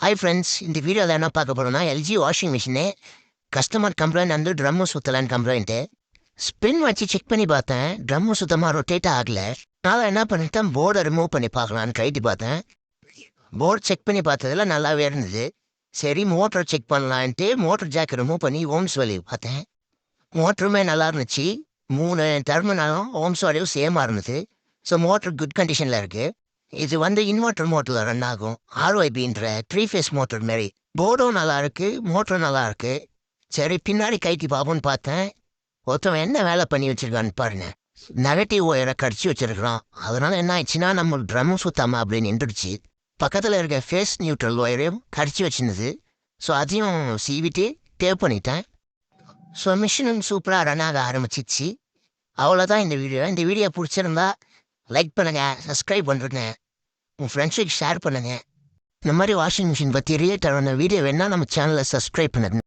Hi friends, இந்த வீடியோவில் என்ன பார்க்க போகிறோம்னா LG washing machine customer complaint வந்து ட்ரம்மு சுற்றலான்னு கம்ப்ளைண்ட்டு. ஸ்பின் வச்சு செக் பண்ணி பார்த்தேன், ட்ரம்மு சுத்தமாக ரொட்டேட் ஆகலை. நான் என்ன பண்ணிட்டேன், போர்டை ரிமூவ் பண்ணி பார்க்கலான்னு கைட்டு பார்த்தேன். போர்டு செக் பண்ணி பார்த்ததில் நல்லாவே இருந்தது. சரி மோட்டர் செக் பண்ணலான்ட்டு மோட்டர் ஜாக் ரிமூவ் பண்ணி ஓம்ஸ் வேல்யூ பார்த்தேன். மோட்டருமே நல்லா இருந்துச்சு. 3 டெர்மினலும் ஓம்ஸ் வேல்யூ சேமாக இருந்தது. ஸோ மோட்டர் குட் கண்டிஷனில் இருக்குது. இது வந்து இன்வெர்டர் மோட்டரில் ரன் ஆகும். ஆர்ஒய்பின்ற 3 ஃபேஸ் மோட்டர் மாரி. போர்டும் நல்லா இருக்கு, மோட்டரும் நல்லா இருக்கு. சரி பின்னாடி கைட்டி பார்ப்போன்னு பார்த்தேன். ஒருத்தவன் என்ன வேலை பண்ணி வச்சிருக்கான்னு பாருங்க. நெகட்டிவ் ஒயரை கடிச்சு வச்சிருக்கிறான். அதனால என்ன ஆயிடுச்சுன்னா நம்ம ட்ரம்மு சுத்தாம அப்படின்னு நின்றுடுச்சு. பக்கத்தில் இருக்க ஃபேஸ் நியூட்ரல் ஒயரையும் கடிச்சு வச்சிருந்தது. ஸோ அதையும் சீவிட்டு டேப் பண்ணிட்டேன். ஸோ மிஷினும் சூப்பராக ரன் ஆக ஆரம்பிச்சிச்சு. அவ்வளோதான் இந்த வீடியோ. இந்த வீடியோ பிடிச்சிருந்தா லைக் பண்ணுங்கள், சப்ஸ்கிரைப் பண்ணுறேங்க, உங்கள் ஃப்ரெண்ட்ஸுக்கு ஷேர் பண்ணுங்கள். இந்த மாதிரி வாஷிங் மிஷின் பற்றி ரிலேட்டடான வீடியோ வேணால் நம்ம சேனலை சப்ஸ்கிரைப் பண்ணுங்க.